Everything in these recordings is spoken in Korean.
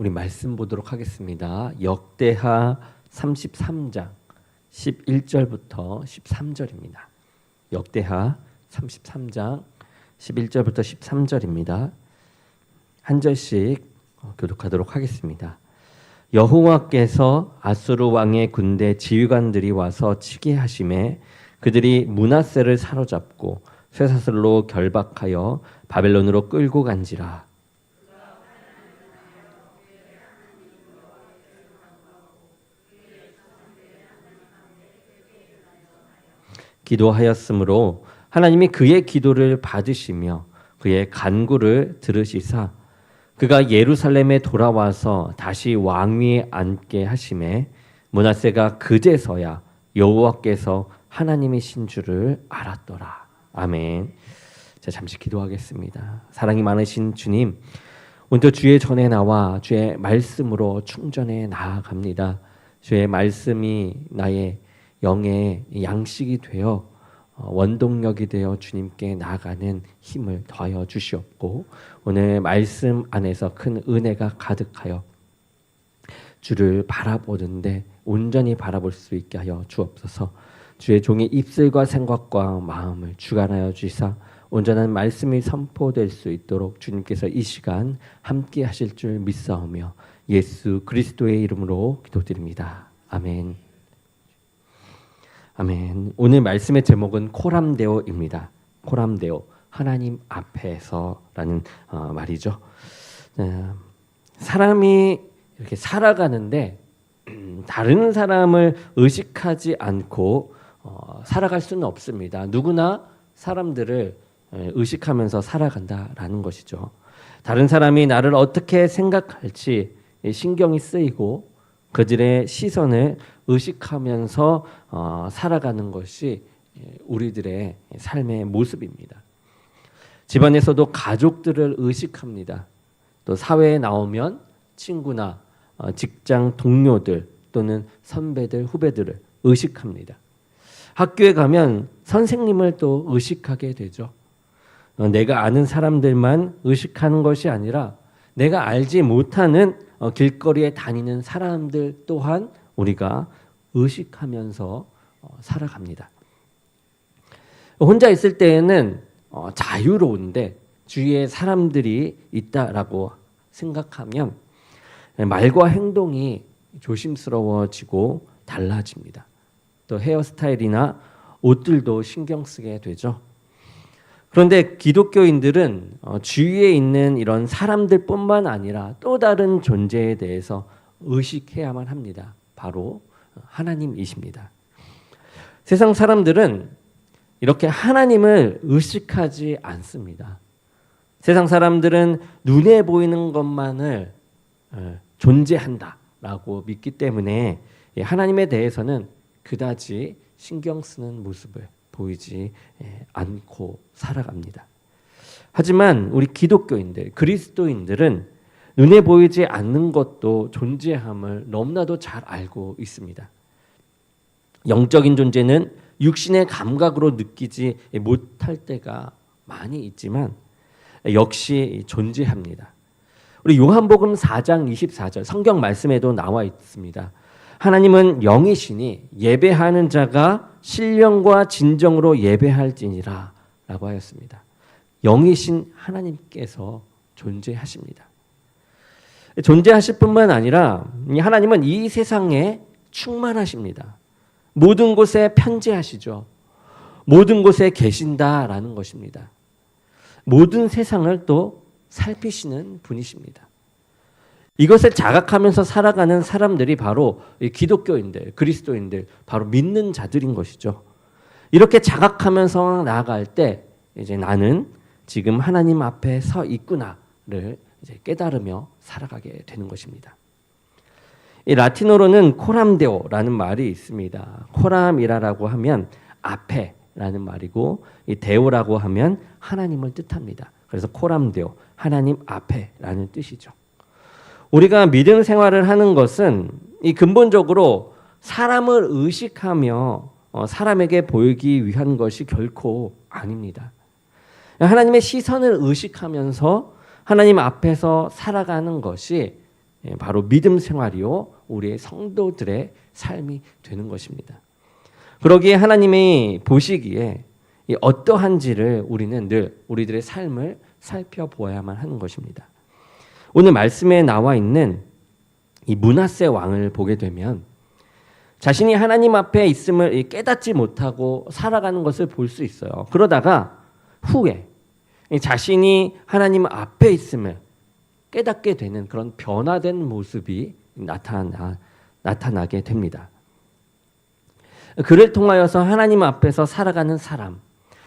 우리 말씀 보도록 하겠습니다. 역대하 33장 11절부터 13절입니다. 역대하 33장 11절부터 13절입니다. 한 절씩 교독하도록 하겠습니다. 여호와께서 아수르 왕의 군대 지휘관들이 와서 치게 하심에 그들이 므낫세를 사로잡고 쇠사슬로 결박하여 바벨론으로 끌고 간지라. 기도하였으므로 하나님이 그의 기도를 받으시며 그의 간구를 들으시사 그가 예루살렘에 돌아와서 다시 왕위에 앉게 하심에 므낫세가 그제서야 여호와께서 하나님이신 줄을 알았더라. 아멘. 자, 잠시 기도하겠습니다. 사랑이 많으신 주님, 오늘도 주의 전에 나와 주의 말씀으로 충전해 나아갑니다. 주의 말씀이 나의 영의 양식이 되어 원동력이 되어 주님께 나아가는 힘을 더하여 주시옵고 오늘 말씀 안에서 큰 은혜가 가득하여 주를 바라보는데 온전히 바라볼 수 있게 하여 주옵소서. 주의 종의 입술과 생각과 마음을 주관하여 주시사 온전한 말씀이 선포될 수 있도록 주님께서 이 시간 함께 하실 줄 믿사오며 예수 그리스도의 이름으로 기도드립니다. 아멘. 아멘. 오늘 말씀의 제목은 코람데오입니다. 코람데오, 하나님 앞에서라는 말이죠. 사람이 이렇게 살아가는데 다른 사람을 의식하지 않고 살아갈 수는 없습니다. 누구나 사람들을 의식하면서 살아간다라는 것이죠. 다른 사람이 나를 어떻게 생각할지 신경이 쓰이고 그들의 시선을 의식하면서 살아가는 것이 우리들의 삶의 모습입니다. 집안에서도 가족들을 의식합니다. 또 사회에 나오면 친구나 직장 동료들 또는 선배들, 후배들을 의식합니다. 학교에 가면 선생님을 또 의식하게 되죠. 내가 아는 사람들만 의식하는 것이 아니라 내가 알지 못하는 길거리에 다니는 사람들 또한 우리가 의식하면서 살아갑니다. 혼자 있을 때에는 자유로운데 주위에 사람들이 있다라고 생각하면 말과 행동이 조심스러워지고 달라집니다. 또 헤어스타일이나 옷들도 신경 쓰게 되죠. 그런데 기독교인들은 주위에 있는 이런 사람들뿐만 아니라 또 다른 존재에 대해서 의식해야만 합니다. 바로 하나님이십니다. 세상 사람들은 이렇게 하나님을 의식하지 않습니다. 세상 사람들은 눈에 보이는 것만을 존재한다라고 믿기 때문에 하나님에 대해서는 그다지 신경 쓰는 모습을 보이지 않고 살아갑니다. 하지만 우리 기독교인들, 그리스도인들은 눈에 보이지 않는 것도 존재함을 너무나도 잘 알고 있습니다. 영적인 존재는 육신의 감각으로 느끼지 못할 때가 많이 있지만 역시 존재합니다. 우리 요한복음 4장 24절 성경 말씀에도 나와 있습니다. 하나님은 영이시니 예배하는 자가 신령과 진정으로 예배할지니라 라고 하였습니다. 영이신 하나님께서 존재하십니다. 존재하실 뿐만 아니라 하나님은 이 세상에 충만하십니다. 모든 곳에 편재하시죠. 모든 곳에 계신다라는 것입니다. 모든 세상을 또 살피시는 분이십니다. 이것을 자각하면서 살아가는 사람들이 바로 기독교인들, 그리스도인들, 바로 믿는 자들인 것이죠. 이렇게 자각하면서 나아갈 때 이제 나는 지금 하나님 앞에 서 있구나를 이제 깨달으며 살아가게 되는 것입니다. 이 라틴어로는 코람데오라는 말이 있습니다. 코람이라고 하면 앞에라는 말이고 이 데오라고 하면 하나님을 뜻합니다. 그래서 코람데오, 하나님 앞에라는 뜻이죠. 우리가 믿음 생활을 하는 것은 이 근본적으로 사람을 의식하며 사람에게 보이기 위한 것이 결코 아닙니다. 하나님의 시선을 의식하면서 하나님 앞에서 살아가는 것이 바로 믿음 생활이요 우리의 성도들의 삶이 되는 것입니다. 그러기에 하나님이 보시기에 어떠한지를 우리는 늘 우리들의 삶을 살펴보아야만 하는 것입니다. 오늘 말씀에 나와 있는 이 므낫세 왕을 보게 되면 자신이 하나님 앞에 있음을 깨닫지 못하고 살아가는 것을 볼 수 있어요. 그러다가 후에 자신이 하나님 앞에 있음을 깨닫게 되는 그런 변화된 모습이 나타나게 됩니다. 그를 통하여서 하나님 앞에서 살아가는 사람,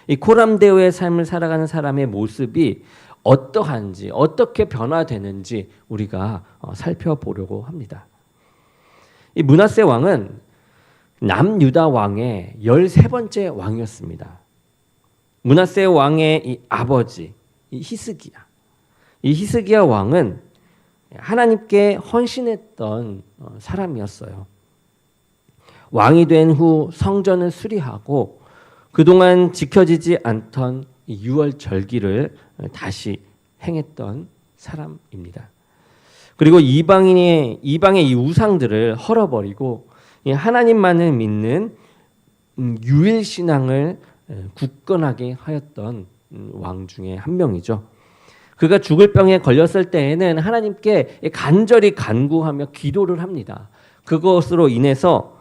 이 코람데오의 삶을 살아가는 사람의 모습이 어떠한지, 어떻게 변화되는지 우리가 살펴보려고 합니다. 이 므낫세 왕은 남유다 왕의 13번째 왕이었습니다. 므낫세 왕의 이 아버지, 이 히스기야 왕은 하나님께 헌신했던 사람이었어요. 왕이 된 후 성전을 수리하고 그동안 지켜지지 않던 유월절기를 다시 행했던 사람입니다. 그리고 이방의 이 우상들을 헐어버리고 하나님만을 믿는 유일신앙을 굳건하게 하였던 왕 중에 한 명이죠. 그가 죽을 병에 걸렸을 때에는 하나님께 간절히 간구하며 기도를 합니다. 그것으로 인해서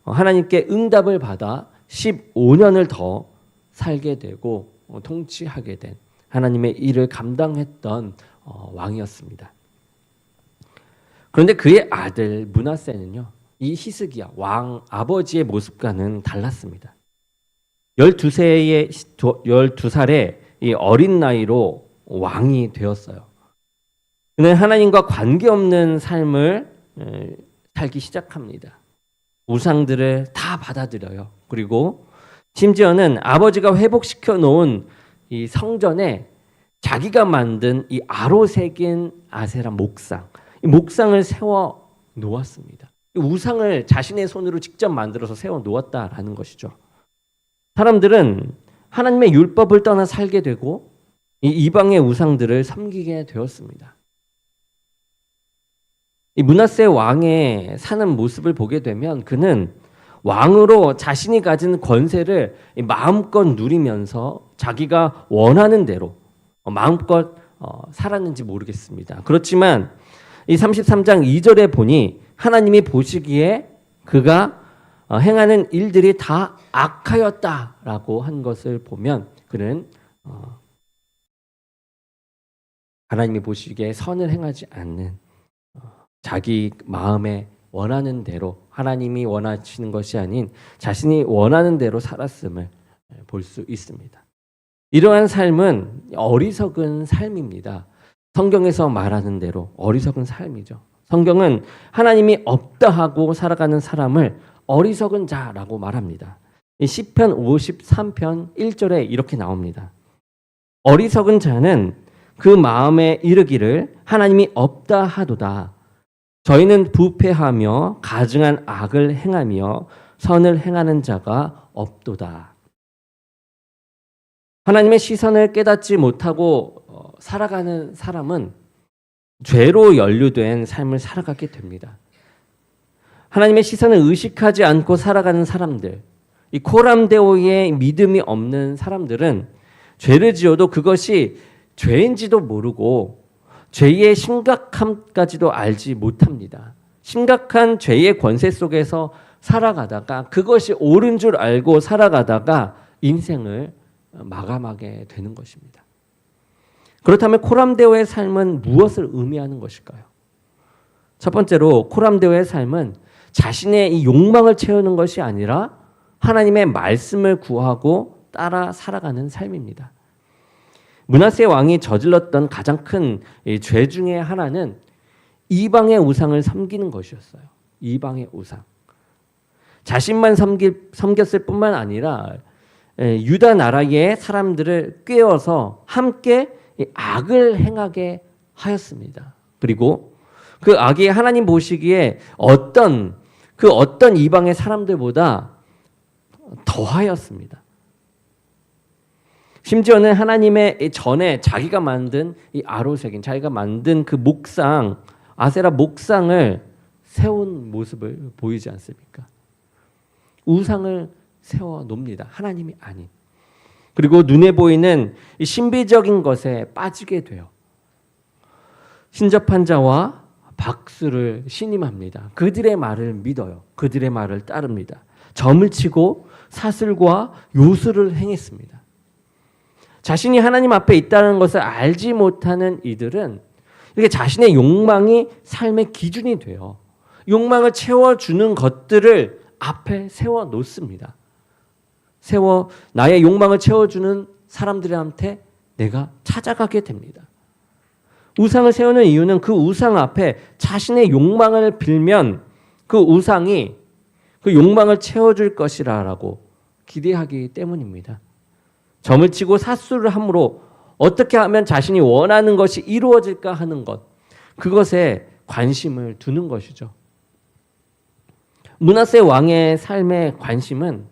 하나님께 응답을 받아 15년을 더 살게 되고 통치하게 된 하나님의 일을 감당했던 왕이었습니다. 그런데 그의 아들 므낫세는요, 이 히스기야 왕 아버지의 모습과는 달랐습니다. 12살의 이 어린 나이로 왕이 되었어요. 그는 하나님과 관계없는 삶을 살기 시작합니다. 우상들을 다 받아들여요. 그리고 심지어는 아버지가 회복시켜 놓은 이 성전에 자기가 만든 이 아로 새긴 아세라 목상, 이 목상을 세워 놓았습니다. 이 우상을 자신의 손으로 직접 만들어서 세워 놓았다라는 것이죠. 사람들은 하나님의 율법을 떠나 살게 되고 이 이방의 우상들을 섬기게 되었습니다. 이 므낫세 왕의 사는 모습을 보게 되면 그는 왕으로 자신이 가진 권세를 마음껏 누리면서 자기가 원하는 대로 마음껏 살았는지 모르겠습니다. 그렇지만 이 33장 2절에 보니 하나님이 보시기에 그가 행하는 일들이 다 악하였다라고 한 것을 보면 그는 하나님이 보시기에 선을 행하지 않는 자기 마음에 원하는 대로 하나님이 원하시는 것이 아닌 자신이 원하는 대로 살았음을 볼 수 있습니다. 이러한 삶은 어리석은 삶입니다. 성경에서 말하는 대로 어리석은 삶이죠. 성경은 하나님이 없다 하고 살아가는 사람을 어리석은 자라고 말합니다. 시편 53편 1절에 이렇게 나옵니다. 어리석은 자는 그 마음에 이르기를 하나님이 없다 하도다. 저희는 부패하며 가증한 악을 행하며 선을 행하는 자가 없도다. 하나님의 시선을 깨닫지 못하고 살아가는 사람은 죄로 연루된 삶을 살아가게 됩니다. 하나님의 시선을 의식하지 않고 살아가는 사람들, 이 코람데오의 믿음이 없는 사람들은 죄를 지어도 그것이 죄인지도 모르고 죄의 심각함까지도 알지 못합니다. 심각한 죄의 권세 속에서 살아가다가 그것이 옳은 줄 알고 살아가다가 인생을 마감하게 되는 것입니다. 그렇다면 코람데오의 삶은 무엇을 의미하는 것일까요? 첫 번째로 코람데오의 삶은 자신의 이 욕망을 채우는 것이 아니라 하나님의 말씀을 구하고 따라 살아가는 삶입니다. 므낫세 왕이 저질렀던 가장 큰 죄 중에 하나는 이방의 우상을 섬기는 것이었어요. 이방의 우상. 자신만 섬겼을 뿐만 아니라 유다 나라의 사람들을 꿰어서 함께 악을 행하게 하였습니다. 그리고 그 악이 하나님 보시기에 어떤 이방의 사람들보다 더하였습니다. 심지어는 하나님의 전에 자기가 만든 이 아로새긴 자기가 만든 그 목상 아세라 목상을 세운 모습을 보이지 않습니까? 우상을 세워 놓습니다. 하나님이 아닌. 그리고 눈에 보이는 이 신비적인 것에 빠지게 돼요. 신접한 자와 박수를 신임합니다. 그들의 말을 믿어요. 그들의 말을 따릅니다. 점을 치고 사슬과 요술을 행했습니다. 자신이 하나님 앞에 있다는 것을 알지 못하는 이들은 이렇게 자신의 욕망이 삶의 기준이 돼요. 욕망을 채워주는 것들을 앞에 세워 놓습니다. 나의 욕망을 채워주는 사람들한테 내가 찾아가게 됩니다. 우상을 세우는 이유는 그 우상 앞에 자신의 욕망을 빌면 그 우상이 그 욕망을 채워줄 것이라고 기대하기 때문입니다. 점을 치고 사수를 함으로 어떻게 하면 자신이 원하는 것이 이루어질까 하는 것, 그것에 관심을 두는 것이죠. 므낫세 왕의 삶의 관심은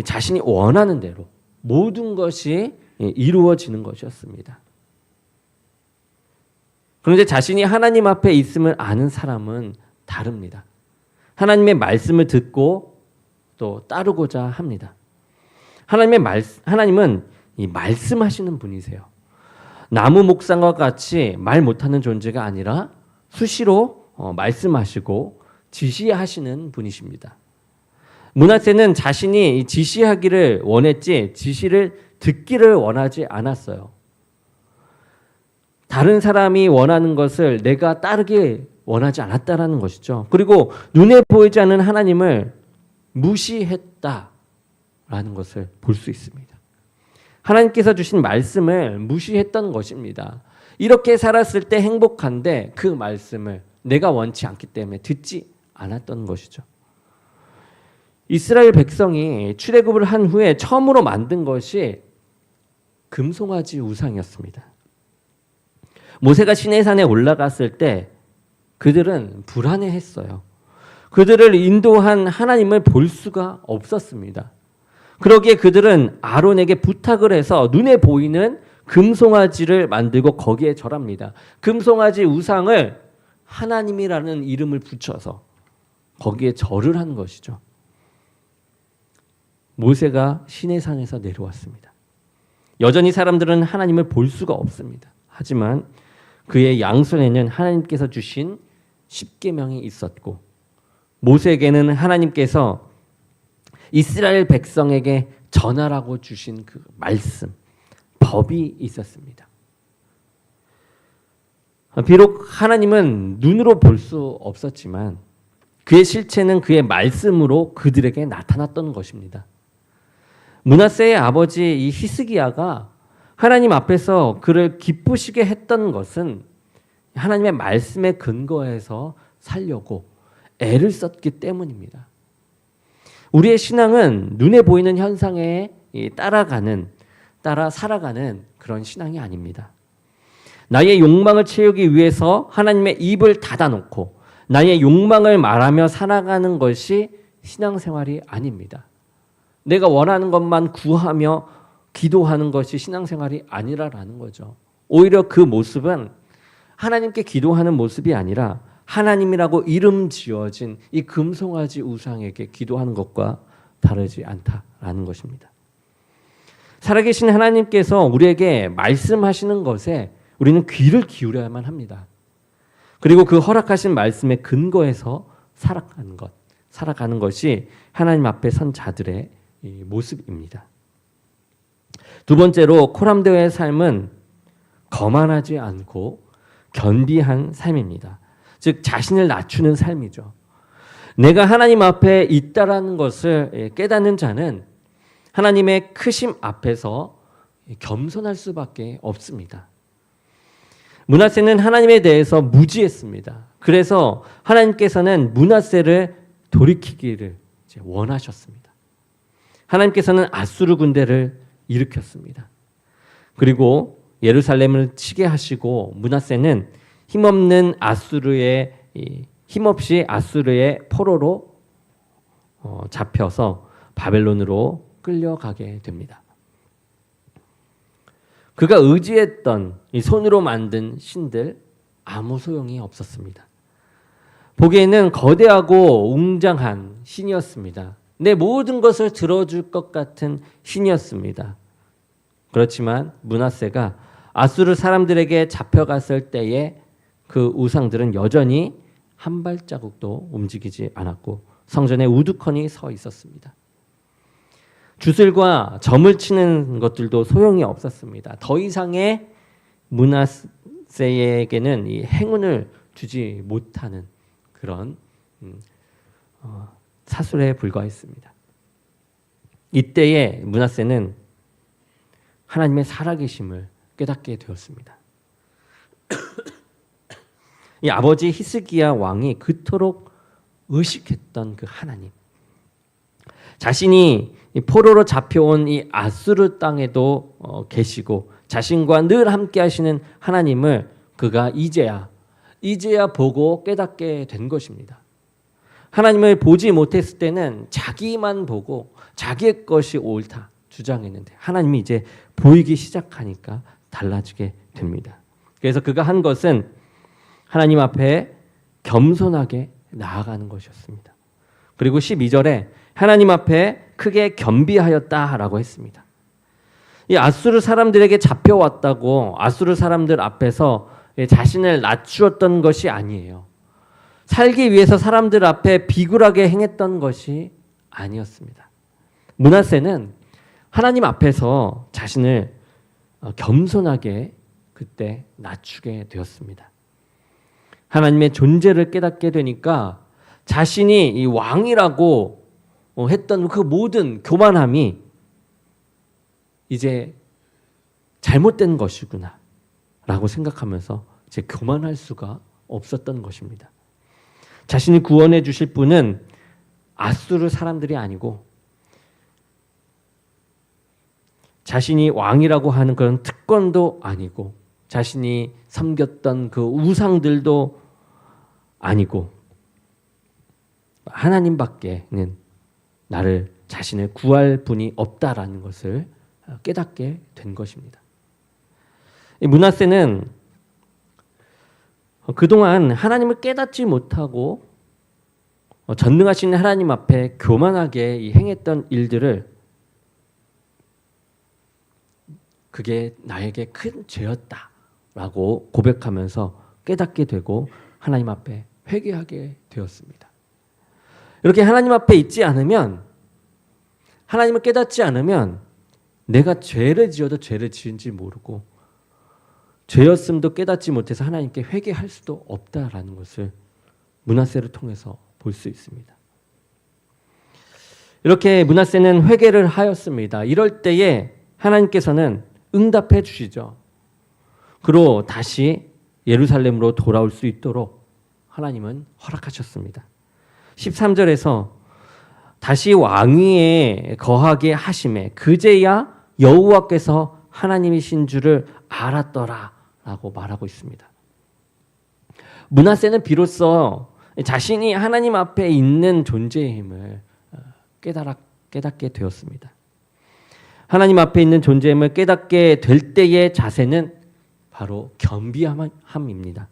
자신이 원하는 대로 모든 것이 이루어지는 것이었습니다. 그런데 자신이 하나님 앞에 있음을 아는 사람은 다릅니다. 하나님의 말씀을 듣고 또 따르고자 합니다. 하나님은 이 말씀하시는 분이세요. 나무 목상과 같이 말 못하는 존재가 아니라 수시로 말씀하시고 지시하시는 분이십니다. 므낫세는 자신이 지시하기를 원했지 지시를 듣기를 원하지 않았어요. 다른 사람이 원하는 것을 내가 따르기 원하지 않았다라는 것이죠. 그리고 눈에 보이지 않는 하나님을 무시했다라는 것을 볼 수 있습니다. 하나님께서 주신 말씀을 무시했던 것입니다. 이렇게 살았을 때 행복한데 그 말씀을 내가 원치 않기 때문에 듣지 않았던 것이죠. 이스라엘 백성이 출애굽을 한 후에 처음으로 만든 것이 금송아지 우상이었습니다. 모세가 시내산에 올라갔을 때 그들은 불안해했어요. 그들을 인도한 하나님을 볼 수가 없었습니다. 그러기에 그들은 아론에게 부탁을 해서 눈에 보이는 금송아지를 만들고 거기에 절합니다. 금송아지 우상을 하나님이라는 이름을 붙여서 거기에 절을 한 것이죠. 모세가 시내산에서 내려왔습니다. 여전히 사람들은 하나님을 볼 수가 없습니다. 하지만 그의 양손에는 하나님께서 주신 십계명이 있었고 모세에게는 하나님께서 이스라엘 백성에게 전하라고 주신 그 말씀, 법이 있었습니다. 비록 하나님은 눈으로 볼 수 없었지만 그의 실체는 그의 말씀으로 그들에게 나타났던 것입니다. 므낫세의 아버지 이 히스기야가 하나님 앞에서 그를 기쁘시게 했던 것은 하나님의 말씀에 근거해서 살려고 애를 썼기 때문입니다. 우리의 신앙은 눈에 보이는 현상에 따라 살아가는 그런 신앙이 아닙니다. 나의 욕망을 채우기 위해서 하나님의 입을 닫아놓고 나의 욕망을 말하며 살아가는 것이 신앙생활이 아닙니다. 내가 원하는 것만 구하며 기도하는 것이 신앙생활이 아니라라는 거죠. 오히려 그 모습은 하나님께 기도하는 모습이 아니라 하나님이라고 이름 지어진 이 금송아지 우상에게 기도하는 것과 다르지 않다라는 것입니다. 살아계신 하나님께서 우리에게 말씀하시는 것에 우리는 귀를 기울여야만 합니다. 그리고 그 허락하신 말씀에 근거해서 살아가는 것이 하나님 앞에 선 자들의 모습입니다. 두 번째로 코람데오의 삶은 거만하지 않고 견비한 삶입니다. 즉 자신을 낮추는 삶이죠. 내가 하나님 앞에 있다라는 것을 깨닫는 자는 하나님의 크심 앞에서 겸손할 수밖에 없습니다. 므낫세는 하나님에 대해서 무지했습니다. 그래서 하나님께서는 므낫세를 돌이키기를 원하셨습니다. 하나님께서는 아수르 군대를 일으켰습니다. 그리고 예루살렘을 치게 하시고 므낫세는 힘없이 아수르의 포로로 잡혀서 바벨론으로 끌려가게 됩니다. 그가 의지했던 이 손으로 만든 신들, 아무 소용이 없었습니다. 보기에는 거대하고 웅장한 신이었습니다. 내 모든 것을 들어줄 것 같은 신이었습니다. 그렇지만 므낫세가 아수르 사람들에게 잡혀갔을 때에 그 우상들은 여전히 한 발자국도 움직이지 않았고 성전에 우두커니 서 있었습니다. 주술과 점을 치는 것들도 소용이 없었습니다. 더 이상의 므낫세에게는 이 행운을 주지 못하는 그런 사술에 불과했습니다. 이때에 므낫세는 하나님의 살아계심을 깨닫게 되었습니다. 이 아버지 히스기야 왕이 그토록 의식했던 그 하나님, 자신이 포로로 잡혀온 이 아수르 땅에도 계시고 자신과 늘 함께 하시는 하나님을 그가 이제야 보고 깨닫게 된 것입니다. 하나님을 보지 못했을 때는 자기만 보고 자기의 것이 옳다 주장했는데 하나님이 이제 보이기 시작하니까 달라지게 됩니다. 그래서 그가 한 것은 하나님 앞에 겸손하게 나아가는 것이었습니다. 그리고 12절에 하나님 앞에 크게 겸비하였다라고 했습니다. 이 아수르 사람들에게 잡혀왔다고 아수르 사람들 앞에서 자신을 낮추었던 것이 아니에요. 살기 위해서 사람들 앞에 비굴하게 행했던 것이 아니었습니다. 므낫세는 하나님 앞에서 자신을 겸손하게 그때 낮추게 되었습니다. 하나님의 존재를 깨닫게 되니까 자신이 이 왕이라고 했던 그 모든 교만함이 이제 잘못된 것이구나 라고 생각하면서 이제 교만할 수가 없었던 것입니다. 자신이 구원해 주실 분은 아수르 사람들이 아니고 자신이 왕이라고 하는 그런 특권도 아니고 자신이 섬겼던 그 우상들도 아니고 하나님밖에는 나를 자신을 구할 분이 없다라는 것을 깨닫게 된 것입니다. 므낫세는 그동안 하나님을 깨닫지 못하고 전능하신 하나님 앞에 교만하게 행했던 일들을 그게 나에게 큰 죄였다라고 고백하면서 깨닫게 되고 하나님 앞에 회개하게 되었습니다. 이렇게 하나님 앞에 있지 않으면 하나님을 깨닫지 않으면 내가 죄를 지어도 죄를 지은지 모르고 죄였음도 깨닫지 못해서 하나님께 회개할 수도 없다라는 것을 므낫세를 통해서 볼 수 있습니다. 이렇게 므낫세는 회개를 하였습니다. 이럴 때에 하나님께서는 응답해 주시죠. 그로 다시 예루살렘으로 돌아올 수 있도록 하나님은 허락하셨습니다. 13절에서 다시 왕위에 거하게 하심에 그제야 여호와께서 하나님이신 줄을 알았더라라고 말하고 있습니다. 므낫세는 비로소 자신이 하나님 앞에 있는 존재의 힘을 깨닫게 되었습니다. 하나님 앞에 있는 존재의 힘을 깨닫게 될 때의 자세는 바로 겸비함입니다.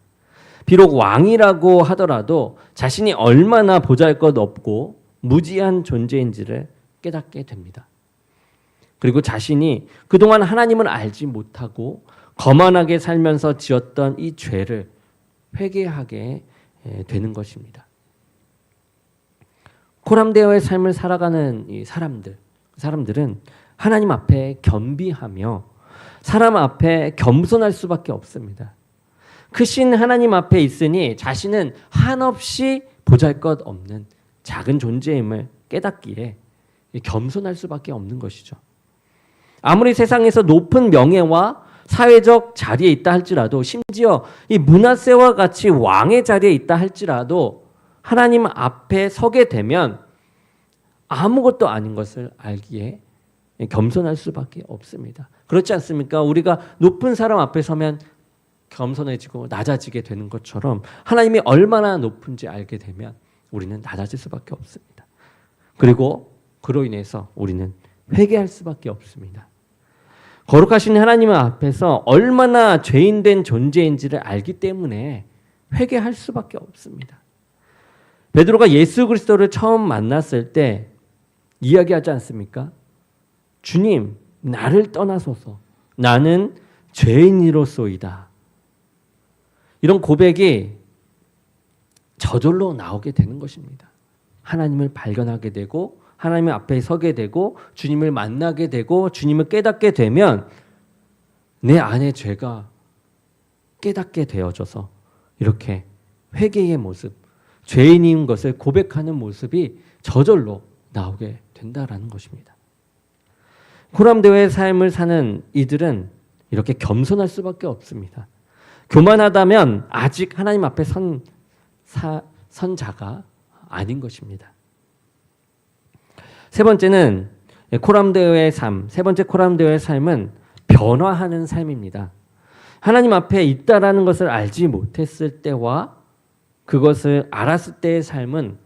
비록 왕이라고 하더라도 자신이 얼마나 보잘것없고 무지한 존재인지를 깨닫게 됩니다. 그리고 자신이 그동안 하나님을 알지 못하고 거만하게 살면서 지었던 이 죄를 회개하게 되는 것입니다. 코람데어의 삶을 살아가는 이 사람들은 하나님 앞에 겸비하며 사람 앞에 겸손할 수밖에 없습니다. 크신 하나님 앞에 있으니 자신은 한없이 보잘것없는 작은 존재임을 깨닫기에 겸손할 수밖에 없는 것이죠. 아무리 세상에서 높은 명예와 사회적 자리에 있다 할지라도 심지어 이 므낫세와 같이 왕의 자리에 있다 할지라도 하나님 앞에 서게 되면 아무것도 아닌 것을 알기에 겸손할 수밖에 없습니다. 그렇지 않습니까? 우리가 높은 사람 앞에 서면 겸손해지고 낮아지게 되는 것처럼 하나님이 얼마나 높은지 알게 되면 우리는 낮아질 수밖에 없습니다. 그리고 그로 인해서 우리는 회개할 수밖에 없습니다. 거룩하신 하나님 앞에서 얼마나 죄인된 존재인지를 알기 때문에 회개할 수밖에 없습니다. 베드로가 예수 그리스도를 처음 만났을 때 이야기하지 않습니까? 주님, 나를 떠나소서. 나는 죄인이로소이다. 이런 고백이 저절로 나오게 되는 것입니다. 하나님을 발견하게 되고 하나님 앞에 서게 되고 주님을 만나게 되고 주님을 깨닫게 되면 내 안의 죄가 깨닫게 되어져서 이렇게 회개의 모습, 죄인인 것을 고백하는 모습이 저절로 나오게 된다라는 것입니다. 코람데오의 삶을 사는 이들은 이렇게 겸손할 수밖에 없습니다. 교만하다면 아직 하나님 앞에 선 자가 아닌 것입니다. 세 번째는 코람데오의 삶, 세 번째 코람데오의 삶은 변화하는 삶입니다. 하나님 앞에 있다라는 것을 알지 못했을 때와 그것을 알았을 때의 삶은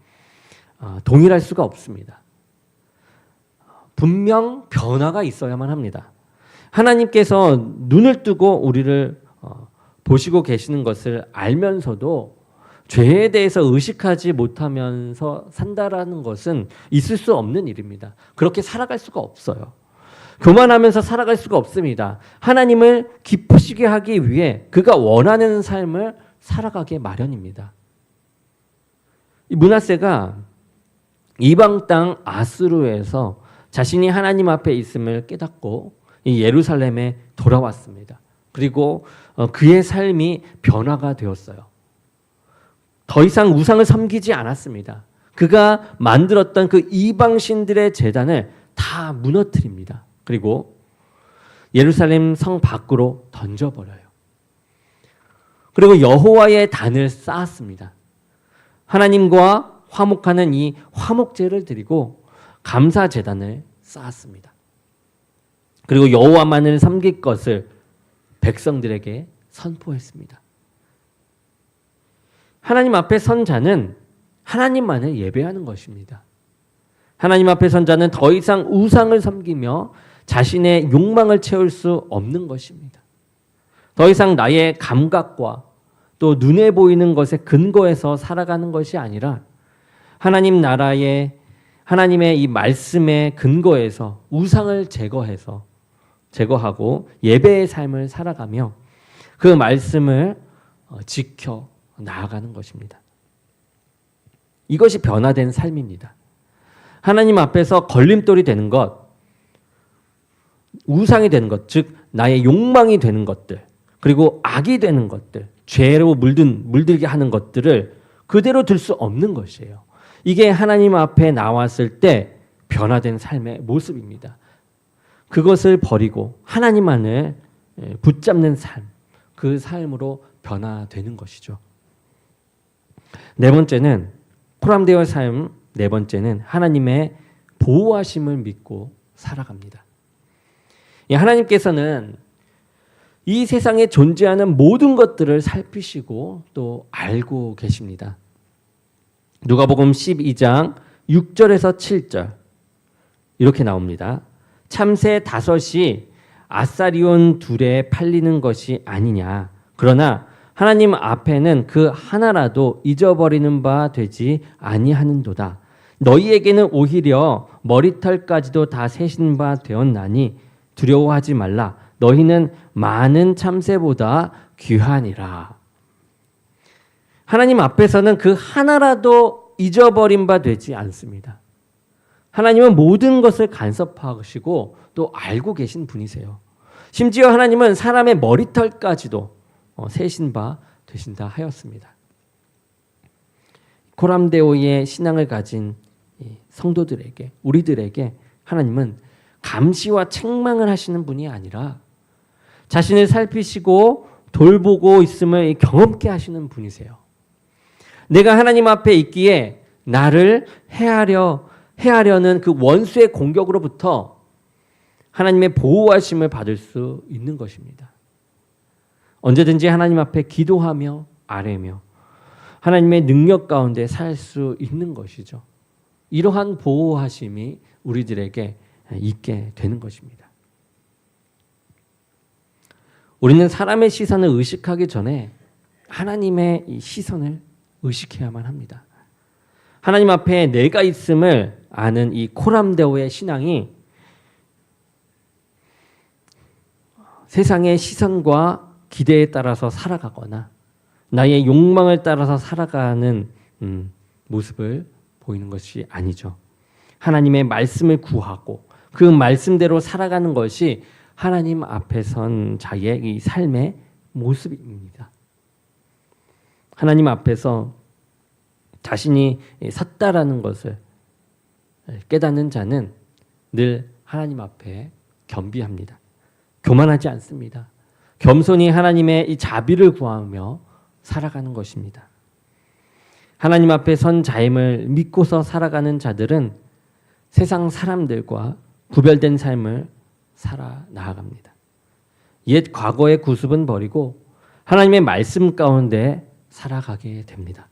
동일할 수가 없습니다. 분명 변화가 있어야만 합니다. 하나님께서 눈을 뜨고 우리를 보시고 계시는 것을 알면서도 죄에 대해서 의식하지 못하면서 산다라는 것은 있을 수 없는 일입니다. 그렇게 살아갈 수가 없어요. 교만하면서 살아갈 수가 없습니다. 하나님을 기쁘시게 하기 위해 그가 원하는 삶을 살아가게 마련입니다. 이 므낫세가 이방 땅 아수르에서 자신이 하나님 앞에 있음을 깨닫고 이 예루살렘에 돌아왔습니다. 그리고 그의 삶이 변화가 되었어요. 더 이상 우상을 섬기지 않았습니다. 그가 만들었던 그 이방 신들의 제단을 다 무너뜨립니다. 그리고 예루살렘 성 밖으로 던져버려요. 그리고 여호와의 단을 쌓았습니다. 하나님과 화목하는 이 화목제를 드리고 감사 제단을 쌓았습니다. 그리고 여호와만을 섬길 것을 백성들에게 선포했습니다. 하나님 앞에 선 자는 하나님만을 예배하는 것입니다. 하나님 앞에 선 자는 더 이상 우상을 섬기며 자신의 욕망을 채울 수 없는 것입니다. 더 이상 나의 감각과 또 눈에 보이는 것에 근거해서 살아가는 것이 아니라 하나님 나라의 하나님의 이 말씀에 근거해서 우상을 제거하고 예배의 삶을 살아가며 그 말씀을 지켜 나아가는 것입니다. 이것이 변화된 삶입니다. 하나님 앞에서 걸림돌이 되는 것, 우상이 되는 것, 즉 나의 욕망이 되는 것들, 그리고 악이 되는 것들, 죄로 물들게 하는 것들을 그대로 둘 수 없는 것이에요. 이게 하나님 앞에 나왔을 때 변화된 삶의 모습입니다. 그것을 버리고 하나님만을 붙잡는 삶, 그 삶으로 변화되는 것이죠. 네 번째는 코람데오의 삶, 네 번째는 하나님의 보호하심을 믿고 살아갑니다. 하나님께서는 이 세상에 존재하는 모든 것들을 살피시고 또 알고 계십니다. 누가복음 12장 6절에서 7절 이렇게 나옵니다. 참새 5이 아사리온 2에 팔리는 것이 아니냐. 그러나 하나님 앞에는 그 하나라도 잊어버리는 바 되지 아니하는도다. 너희에게는 오히려 머리털까지도 다 세신 바 되었나니 두려워하지 말라. 너희는 많은 참새보다 귀하니라. 하나님 앞에서는 그 하나라도 잊어버린 바 되지 않습니다. 하나님은 모든 것을 간섭하시고 또 알고 계신 분이세요. 심지어 하나님은 사람의 머리털까지도 세신 바 되신다 하였습니다. 코람데오의 신앙을 가진 성도들에게, 우리들에게 하나님은 감시와 책망을 하시는 분이 아니라 자신을 살피시고 돌보고 있음을 경험케 하시는 분이세요. 내가 하나님 앞에 있기에 나를 해하려는 그 원수의 공격으로부터 하나님의 보호하심을 받을 수 있는 것입니다. 언제든지 하나님 앞에 기도하며 아뢰며 하나님의 능력 가운데 살 수 있는 것이죠. 이러한 보호하심이 우리들에게 있게 되는 것입니다. 우리는 사람의 시선을 의식하기 전에 하나님의 이 시선을 의식해야만 합니다. 하나님 앞에 내가 있음을 아는 이 코람데오의 신앙이 세상의 시선과 기대에 따라서 살아가거나 나의 욕망을 따라서 살아가는 모습을 보이는 것이 아니죠. 하나님의 말씀을 구하고 그 말씀대로 살아가는 것이 하나님 앞에 선 자의 이 삶의 모습입니다. 하나님 앞에서 자신이 섰다라는 것을 깨닫는 자는 늘 하나님 앞에 겸비합니다. 교만하지 않습니다. 겸손히 하나님의 이 자비를 구하며 살아가는 것입니다. 하나님 앞에 선 자임을 믿고서 살아가는 자들은 세상 사람들과 구별된 삶을 살아 나아갑니다. 옛 과거의 구습은 버리고 하나님의 말씀 가운데 살아가게 됩니다.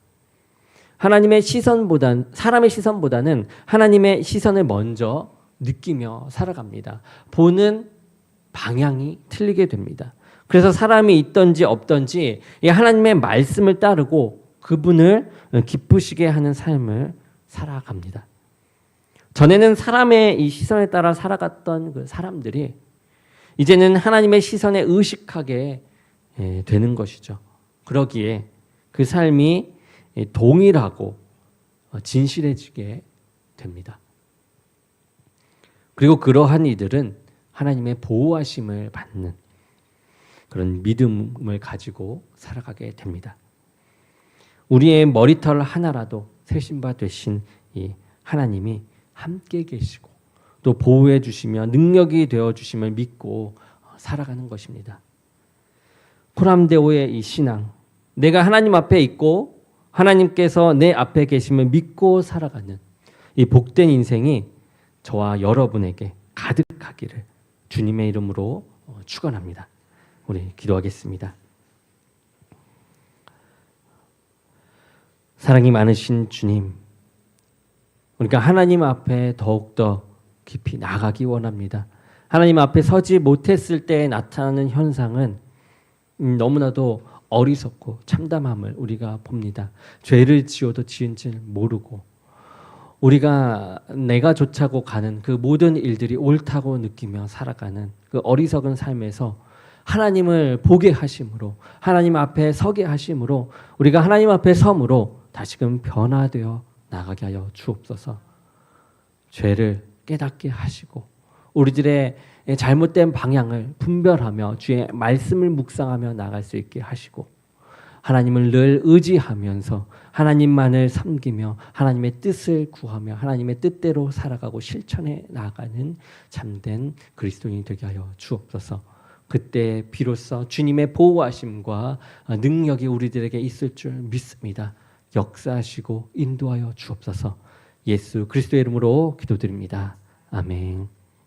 하나님의 사람의 시선보다는 하나님의 시선을 먼저 느끼며 살아갑니다. 보는 방향이 틀리게 됩니다. 그래서 사람이 있든지 없든지 하나님의 말씀을 따르고 그분을 기쁘시게 하는 삶을 살아갑니다. 전에는 사람의 이 시선에 따라 살아갔던 그 사람들이 이제는 하나님의 시선에 의식하게 되는 것이죠. 그러기에 그 삶이 동일하고 진실해지게 됩니다. 그리고 그러한 이들은 하나님의 보호하심을 받는 그런 믿음을 가지고 살아가게 됩니다. 우리의 머리털 하나라도 세신바 되신 이 하나님이 함께 계시고 또 보호해 주시며 능력이 되어 주심을 믿고 살아가는 것입니다. 코람데오의 이 신앙, 내가 하나님 앞에 있고 하나님께서 내 앞에 계심을 믿고 살아가는 이 복된 인생이 저와 여러분에게 가득하기를 주님의 이름으로 축원합니다. 우리 기도하겠습니다. 사랑이 많으신 주님, 우리가 하나님 앞에 더욱더 깊이 나가기 원합니다. 하나님 앞에 서지 못했을 때 나타나는 현상은 너무나도 어리석고 참담함을 우리가 봅니다. 죄를 지어도 지은 줄 모르고 우리가 내가 좋자고 가는 그 모든 일들이 옳다고 느끼며 살아가는 그 어리석은 삶에서 하나님을 보게 하심으로 하나님 앞에 서게 하심으로 우리가 하나님 앞에 섬으로 다시금 변화되어 나가게 하여 주옵소서. 죄를 깨닫게 하시고 우리들의 잘못된 방향을 분별하며 주의 말씀을 묵상하며 나갈 수 있게 하시고 하나님을 늘 의지하면서 하나님만을 섬기며 하나님의 뜻을 구하며 하나님의 뜻대로 살아가고 실천해 나가는 참된 그리스도인이 되게 하여 주옵소서. 그때 비로소 주님의 보호하심과 능력이 우리들에게 있을 줄 믿습니다. 역사하시고 인도하여 주옵소서. 예수 그리스도의 이름으로 기도드립니다. 아멘.